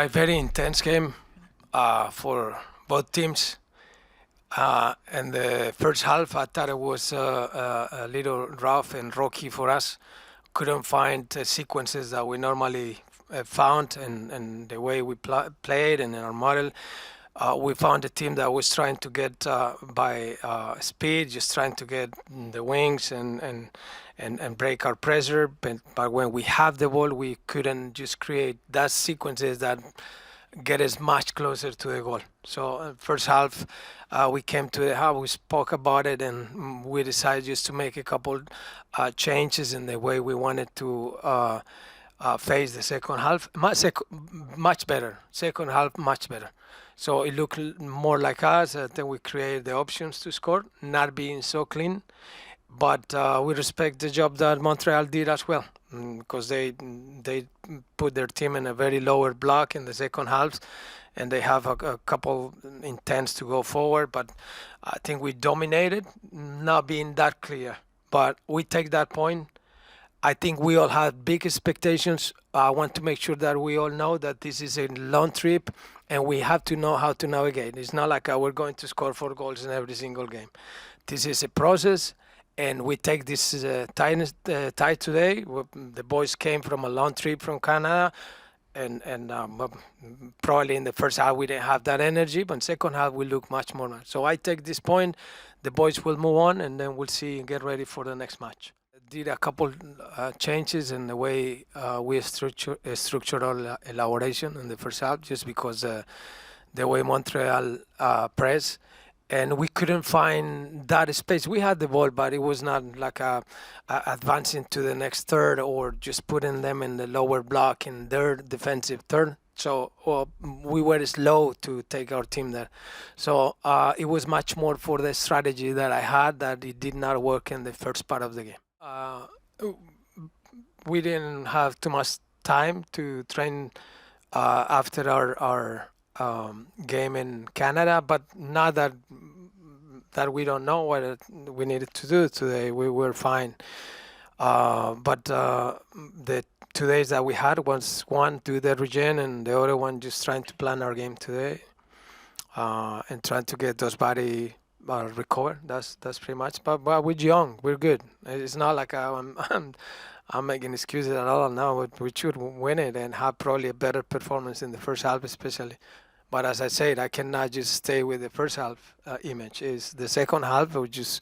A very intense game for both teams. In the first half, I thought it was a little rough and rocky for us. Couldn't find sequences that we normally found, and the way we played and in our model. We found a team that was trying to get by speed, just trying to get the wings and break our pressure. But when we have the ball, we couldn't just create that sequences that get us much closer to the goal. So first half, we came to the half, we spoke about it, and we decided just to make a couple changes in the way we wanted to face the second half. Much better. Second half, much better. So it looked more like us. Then we created the options to score, not being so clean. But we respect the job that Montreal did as well, because they put their team in a very lower block in the second half, and they have a couple intents to go forward. But I think we dominated, not being that clear. But we take that point. I think we all had big expectations. I want to make sure that we all know that this is a long trip, and we have to know how to navigate. It's not like we're going to score 4 goals in every single game. This is a process, and we take this tie today. The boys came from a long trip from Canada, and probably in the first half we didn't have that energy, but in second half we look much more. So I take this point. The boys will move on, and then we'll see and get ready for the next match. Did a couple changes in the way we structure our elaboration in the first half, just because the way Montreal press, and we couldn't find that space. We had the ball, but it was not like advancing to the next third or just putting them in the lower block in their defensive third. So we were slow to take our team there. So it was much more for the strategy that I had that it did not work in the first part of the game. We didn't have too much time to train after our game in Canada, but not that we don't know what we needed to do today. We were fine. But the 2 days that we had was one do the regen, and the other one just trying to plan our game today and trying to get those body recover. That's pretty much. But we're young. We're good. It's not like I'm making excuses at all now. But we should win it and have probably a better performance in the first half, especially. But as I said, I cannot just stay with the first half image. Is the second half we just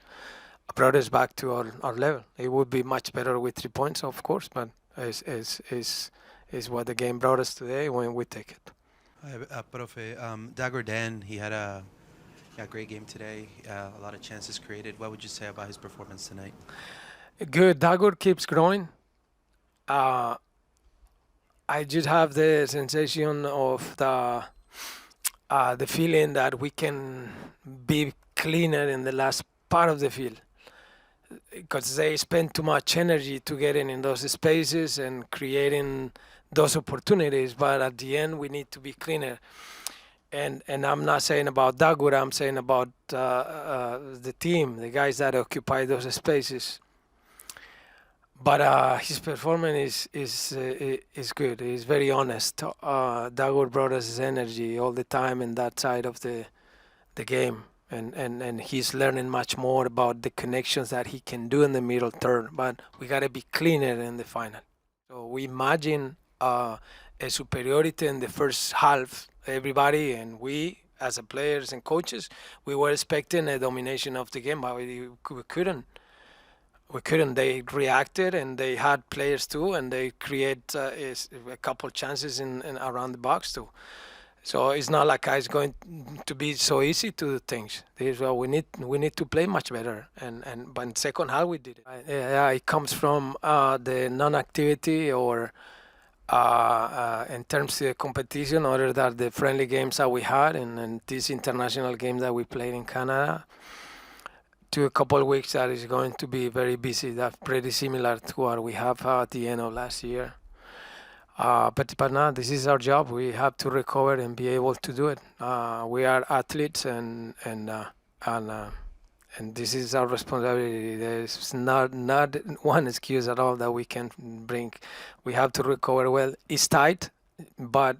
brought us back to our level. It would be much better with 3 points, of course, but is what the game brought us today when we take it. Profe, Dagur Dan, he had a great game today, a lot of chances created. What would you say about his performance tonight? Good. Dagur keeps growing. I just have the sensation of the feeling that we can be cleaner in the last part of the field, because they spend too much energy to get in those spaces and creating those opportunities. But at the end, we need to be cleaner. And I'm not saying about Dagur, I'm saying about the team, the guys that occupy those spaces. But his performance is good. He's very honest. Dagur brought us his energy all the time in that side of the game. And he's learning much more about the connections that he can do in the middle third. But we got to be cleaner in the final. So we imagine a superiority in the first half. Everybody and we as a players and coaches, we were expecting a domination of the game, but we couldn't. They reacted, and they had players too, and they create a couple chances in around the box too. So it's not like it's going to be so easy to do things. We need to play much better, but in second half we did it. It comes from the non-activity or. In terms of the competition, other than the friendly games that we had and these international games that we played in Canada, to a couple of weeks that is going to be very busy. That's pretty similar to what we have at the end of last year. But now this is our job. We have to recover and be able to do it. We are athletes, and this is our responsibility. There's not one excuse at all that we can bring. We have to recover well. It's tight, but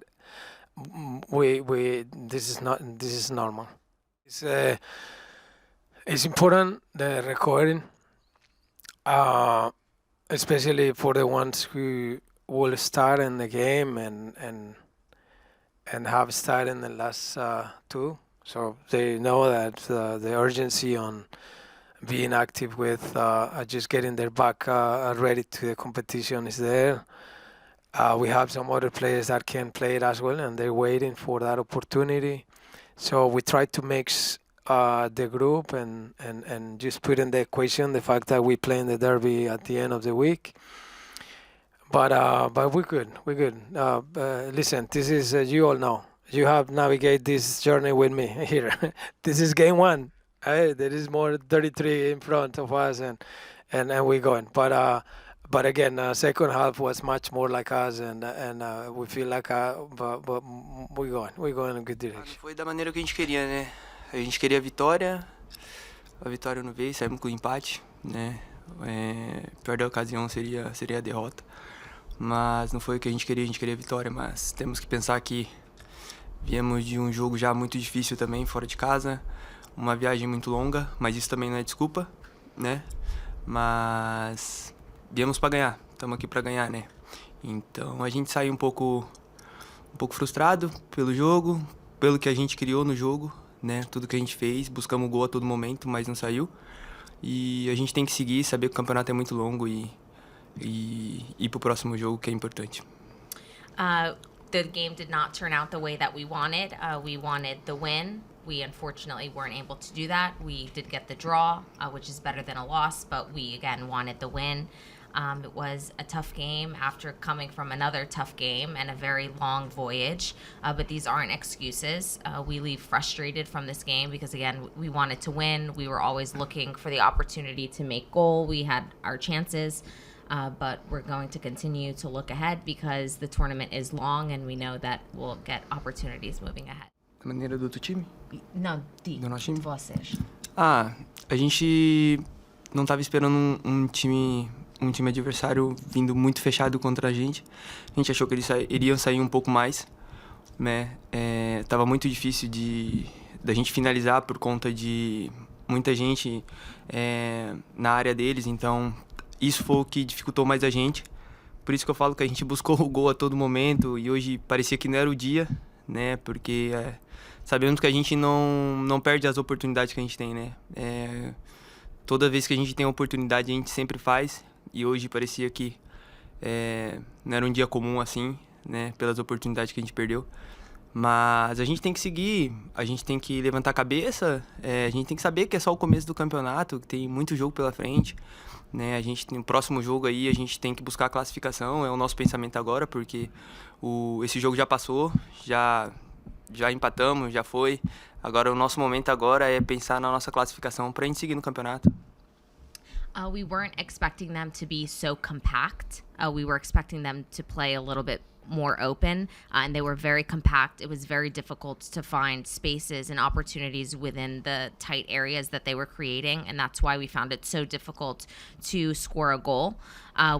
this is normal. It's important the recording, especially for the ones who will start in the game and have started in the last two, so they know that the urgency on being active with just getting their back ready to the competition is there. We have some other players that can play it as well, and they're waiting for that opportunity. So we try to mix the group and just put in the equation the fact that we play in the derby at the end of the week. But we're good. We're good. Listen, this is you all know. You have navigated this journey with me here. This is game one. There is more 33 in front of us, and we're going. But again, second half was much more like us, and we feel like but we're going. We're going in a good direction. Foi da maneira que a gente queria, né? A gente queria a vitória não veio, saímos com o empate, né? Pior da ocasião seria a derrota, mas não foi o que a gente queria a vitória, mas temos que pensar que viemos de um jogo já muito difícil também, fora de casa, uma viagem muito longa, mas isso também não é desculpa, né? Mas viemos para ganhar, estamos aqui para ganhar, né? Então a gente saiu um pouco frustrado pelo jogo, pelo que a gente criou no jogo, né? Tudo que a gente fez, buscamos gol a todo momento, mas não saiu. E a gente tem que seguir, saber que o campeonato é muito longo e ir pro próximo jogo, que é importante. The game did not turn out the way that we wanted. We wanted the win. We unfortunately weren't able to do that. We did get the draw, which is better than a loss, but we again wanted the win. It was a tough game after coming from another tough game and a very long voyage, but these aren't excuses. We leave frustrated from this game because, again, we wanted to win. We were always looking for the opportunity to make goal. We had our chances, but we're going to continue to look ahead because the tournament is long and we know that we'll get opportunities moving ahead. A maneira do outro time? Não, do nosso time? Vocês. A gente não estava esperando um time adversário vindo muito fechado contra a gente. A gente achou que eles iriam sair um pouco mais, né? Tava muito difícil da gente finalizar por conta de muita gente na área deles, então isso foi o que dificultou mais a gente. Por isso que eu falo que a gente buscou o gol a todo momento e hoje parecia que não era o dia, né? Porque sabemos que a gente não perde as oportunidades que a gente tem, né? Toda vez que a gente tem a oportunidade, a gente sempre faz. E hoje parecia que não era um dia comum assim, né? Pelas oportunidades que a gente perdeu. Mas a gente tem que seguir, a gente tem que levantar a cabeça, a gente tem que saber que é só o começo do campeonato, que tem muito jogo pela frente, né? A gente tem o próximo jogo aí, a gente tem que buscar a classificação, é o nosso pensamento agora, porque esse jogo já passou, já empatamos, já foi. Agora o nosso momento agora é pensar na nossa classificação para a gente seguir no campeonato. We weren't expecting them to be so compact. We were expecting them to play a little bit more open, and they were very compact. It was very difficult to find spaces and opportunities within the tight areas that they were creating, and that's why we found it so difficult to score a goal.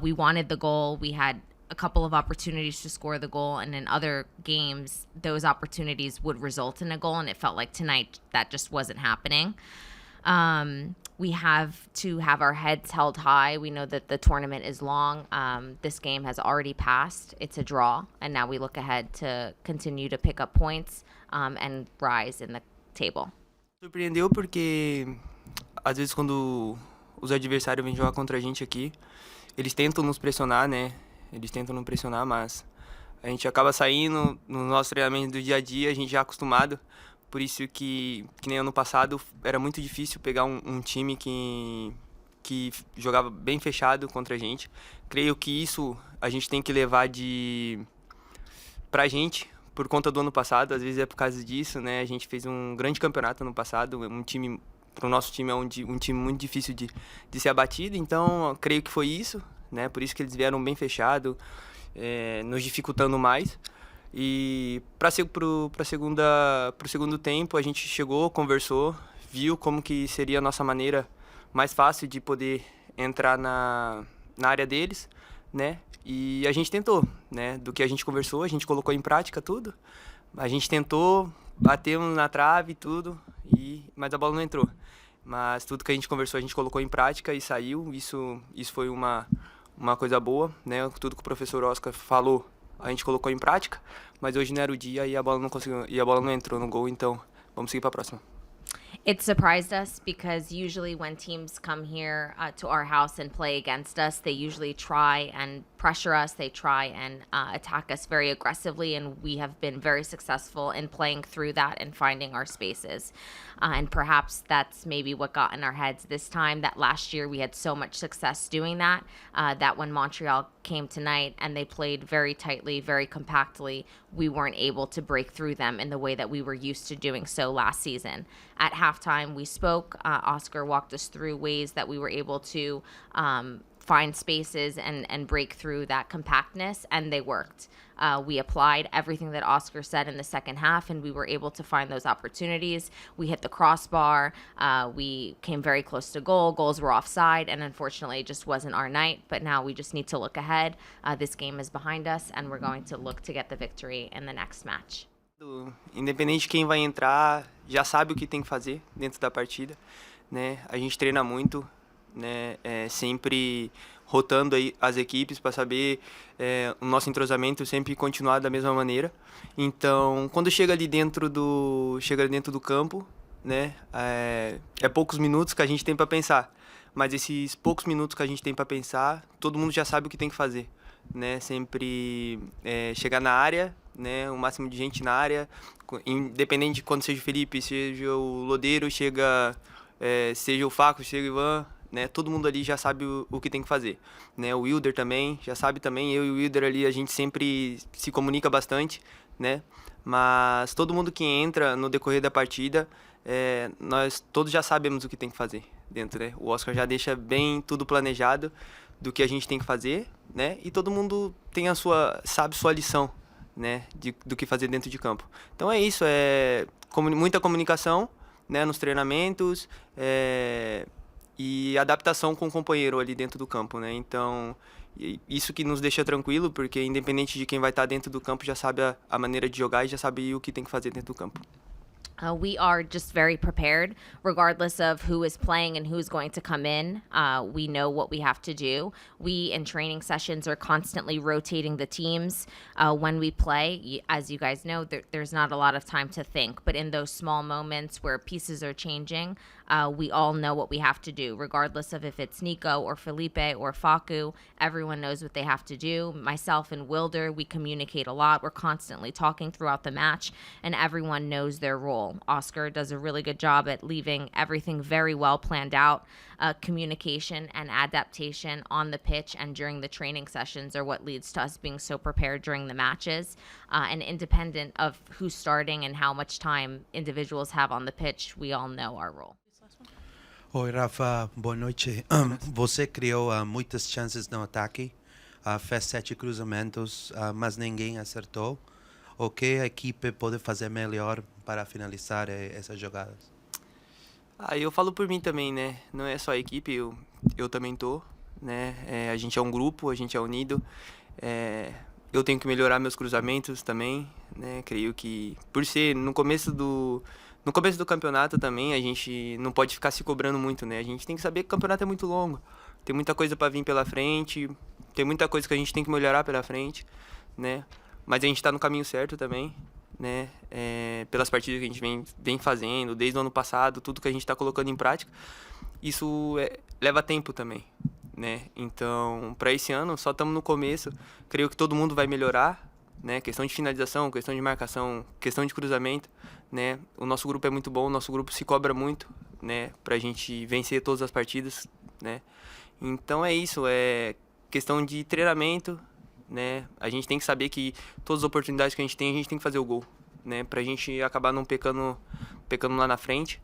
We wanted the goal. We had a couple of opportunities to score the goal, and in other games, those opportunities would result in a goal, and it felt like tonight that just wasn't happening. We have to have our heads held high. We know that the tournament is long. This game has already passed. It's a draw. And now we look ahead to continue to pick up points and rise in the table. Surpreendeu porque, às vezes, quando os adversários vêm jogar contra a gente aqui, eles tentam nos pressionar, né? Eles tentam nos pressionar, mas a gente acaba saindo no nosso treinamento do dia a dia, a gente já é acostumado. Por isso que nem ano passado, era muito difícil pegar um time que jogava bem fechado contra a gente. Creio que isso a gente tem que levar pra gente, por conta do ano passado. Às vezes é por causa disso, né? A gente fez um grande campeonato ano passado, pro nosso time é um time muito difícil de ser abatido. Então, creio que foi isso, né? Por isso que eles vieram bem fechado, nos dificultando mais. E pro segundo tempo a gente chegou, conversou, viu como que seria a nossa maneira mais fácil de poder entrar na área deles, né? E a gente tentou, né? Do que a gente conversou, a gente colocou em prática tudo, A gente tentou, batemos na trave e tudo, mas a bola não entrou. Mas tudo que a gente conversou, a gente colocou em prática e saiu. Isso foi uma coisa boa, né? Tudo que o professor Oscar falou, a gente colocou em prática, mas hoje não era o dia e a bola não entrou no gol, então vamos seguir para a próxima. It surprised us because usually when teams come here to our house and play against us, they usually try and pressure us. They try and attack us very aggressively, and we have been very successful in playing through that and finding our spaces. And perhaps that's maybe what got in our heads this time, that last year we had so much success doing that, that when Montreal came tonight and they played very tightly, very compactly, we weren't able to break through them in the way that we were used to doing so last season. At halftime, we spoke. Oscar walked us through ways that we were able to find spaces and break through that compactness, and they worked. We applied everything that Oscar said in the second half, and we were able to find those opportunities. We hit the crossbar. We came very close to goal. Goals were offside, and unfortunately, it just wasn't our night. But now we just need to look ahead. This game is behind us, and we're going to look to get the victory in the next match. Independente de quem vai entrar, já sabe o que tem que fazer dentro da partida, né? A gente treina muito, né? Sempre rotando aí as equipes para saber o nosso entrosamento sempre continuar da mesma maneira. Então, quando chega dentro do campo, né? É poucos minutos que a gente tem para pensar, mas esses poucos minutos que a gente tem para pensar, todo mundo já sabe o que tem que fazer, né? Sempre chegar na área, né? O máximo de gente na área, independente de quando seja o Felipe, seja o Lodeiro, seja o Faco, seja o Ivan, né? Todo mundo ali já sabe o que tem que fazer, né? O Wilder também já sabe também. Eu e o Wilder ali a gente sempre se comunica bastante, né? Mas todo mundo que entra no decorrer da partida, nós todos já sabemos o que tem que fazer dentro, né? O Oscar já deixa bem tudo planejado do que a gente tem que fazer, né? E todo mundo tem sabe sua lição, né? Do que fazer dentro de campo. Então é isso, muita comunicação, né? Nos treinamentos, e adaptação com o companheiro ali dentro do campo, né? Então, isso que nos deixa tranquilo, porque independente de quem vai estar dentro do campo, já sabe a maneira de jogar e já sabe o que tem que fazer dentro do campo. We are just very prepared, regardless of who is playing and who's going to come in. We know what we have to do. We, in training sessions, are constantly rotating the teams. When we play, as you guys know, there's not a lot of time to think. But in those small moments where pieces are changing, we all know what we have to do, regardless of if it's Nico or Felipe or Facu. Everyone knows what they have to do. Myself and Wilder, we communicate a lot. We're constantly talking throughout the match, and everyone knows their role. Oscar does a really good job at leaving everything very well planned out. Communication and adaptation on the pitch and during the training sessions are what leads to us being so prepared during the matches. And independent of who's starting and how much time individuals have on the pitch, we all know our role. Oi, Rafa, boa noite. Você criou muitas chances no ataque, fez 7 cruzamentos, mas ninguém acertou. O que a equipe pode fazer melhor para finalizar essas jogadas? Eu falo por mim também, né? Não é só a equipe, eu também tô, né? A gente é um grupo, a gente é unido. Eu tenho que melhorar meus cruzamentos também, né? Creio que por ser no começo do campeonato também, a gente não pode ficar se cobrando muito, né? A gente tem que saber que o campeonato é muito longo. Tem muita coisa para vir pela frente, tem muita coisa que a gente tem que melhorar pela frente, né? Mas a gente está no caminho certo também, né? Pelas partidas que a gente vem fazendo, desde o ano passado, tudo que a gente está colocando em prática, isso leva tempo também, né? Então, para esse ano, só estamos no começo. Creio que todo mundo vai melhorar, né? Questão de finalização, questão de marcação, questão de cruzamento, né? O nosso grupo é muito bom, o nosso grupo se cobra muito, né? Para a gente vencer todas as partidas, né? Então é isso, é questão de treinamento, né? A gente tem que saber que todas as oportunidades que a gente tem que fazer o gol, né? Pra gente acabar não pecando lá na frente.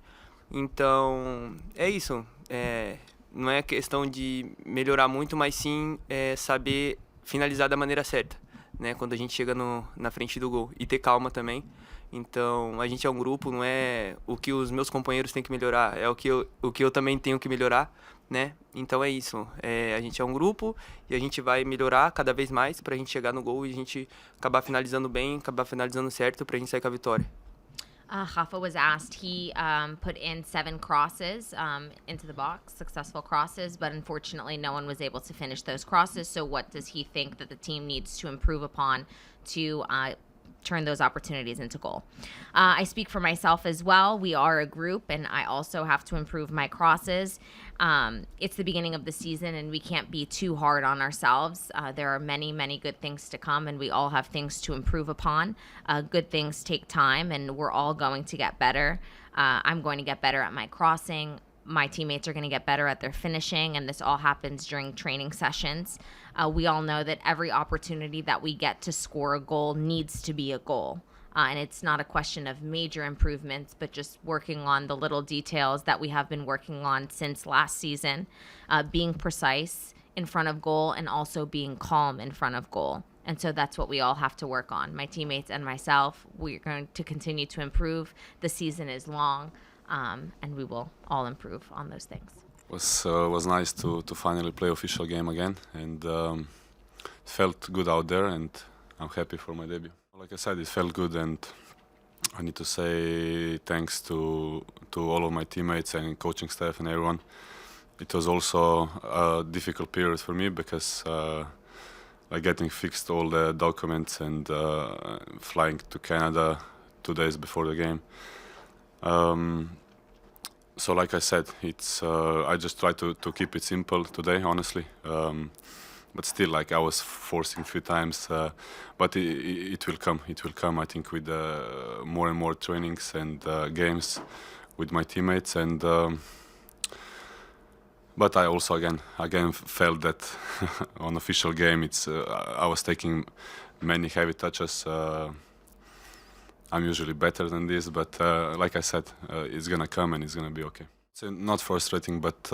Então, é isso. Não é questão de melhorar muito, mas sim saber finalizar da maneira certa, né? Quando a gente chega na frente do gol. E ter calma também. Então, a gente é um grupo, não é o que os meus companheiros têm que melhorar, é o que eu também tenho que melhorar, né? Então é isso, a gente é um grupo e a gente vai melhorar cada vez mais pra gente chegar no gol e a gente acabar finalizando bem, acabar finalizando certo pra gente sair com a vitória. Rafa was asked, he put in 7 crosses into the box, successful crosses, but unfortunately no one was able to finish those crosses. So what does he think that the team needs to improve upon to turn those opportunities into goal? I speak for myself as well. We are a group, and I also have to improve my crosses. It's the beginning of the season, and we can't be too hard on ourselves. There are many, many good things to come, and we all have things to improve upon. Good things take time, and we're all going to get better. I'm going to get better at my crossing. My teammates are going to get better at their finishing, and this all happens during training sessions. We all know that every opportunity that we get to score a goal needs to be a goal. And it's not a question of major improvements, but just working on the little details that we have been working on since last season, being precise in front of goal and also being calm in front of goal. And so that's what we all have to work on. My teammates and myself, we're going to continue to improve. The season is long, and we will all improve on those things. Was nice to finally play official game again, and felt good out there, and I'm happy for my debut. Like I said, it felt good, and I need to say thanks to all of my teammates and coaching staff and everyone. It was also a difficult period for me because like getting fixed all the documents and flying to Canada 2 days before the game. So like I said, it's I just try to keep it simple today, honestly. But still, like I was forcing a few times, but it will come. It will come, I think, with more and more trainings and games with my teammates. And but I also again felt that on official game, I was taking many heavy touches. I'm usually better than this, but like I said, it's gonna come and it's gonna be okay. It's not frustrating, but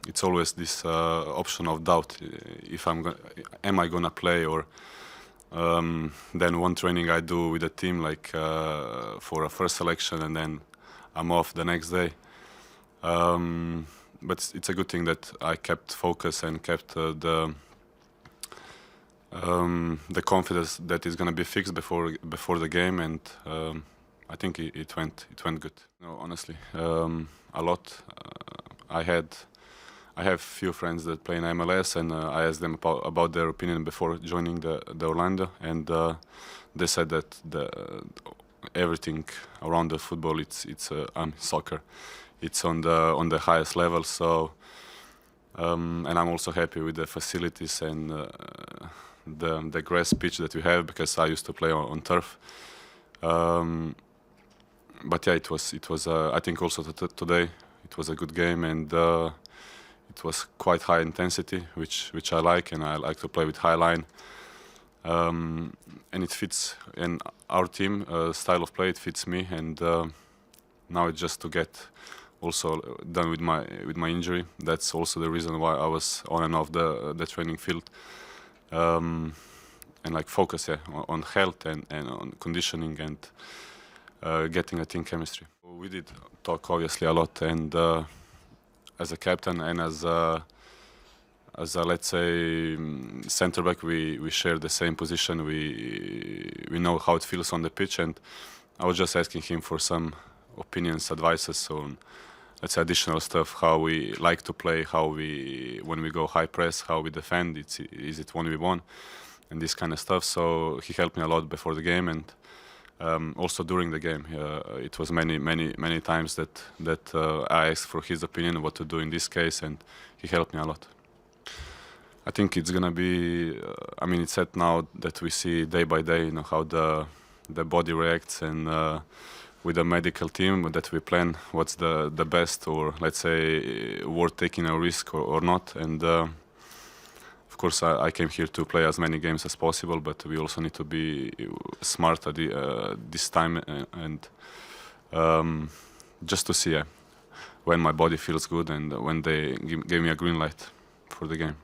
it's always this option of doubt. If am I gonna play, or then one training I do with the team, like for a first selection, and then I'm off the next day. But it's a good thing that I kept focus and kept the confidence that it's gonna be fixed before the game, and I think it went good. No, honestly, a lot. I have few friends that play in MLS, and I asked them about their opinion before joining the Orlando, and they said that everything around the football, it's soccer, it's on the highest level. So, and I'm also happy with the facilities and the grass pitch that we have, because I used to play on turf. But yeah, it was. I think also today it was a good game, and it was quite high intensity, which I like, and I like to play with high line. And it fits in our team style of play. It fits me, and now it's just to get also done with my injury. That's also the reason why I was on and off the training field, and like focus on health and on conditioning and getting a team chemistry. We did talk obviously a lot, and as a captain and as a let's say center back, we share the same position. We know how it feels on the pitch, and I was just asking him for some opinions, advices on, let's say, additional stuff, how we like to play, when we go high press, how we defend, is it 1v1, and this kind of stuff. So he helped me a lot before the game, and also during the game. It was many times that I asked for his opinion what to do in this case, and he helped me a lot. I think it's gonna be. I mean, it's set now that we see day by day, how the body reacts, and with the medical team that we plan what's the best, or let's say worth taking a risk or not. And of course, I came here to play as many games as possible, but we also need to be smart at this time, and just to see when my body feels good and when they gave me a green light for the game.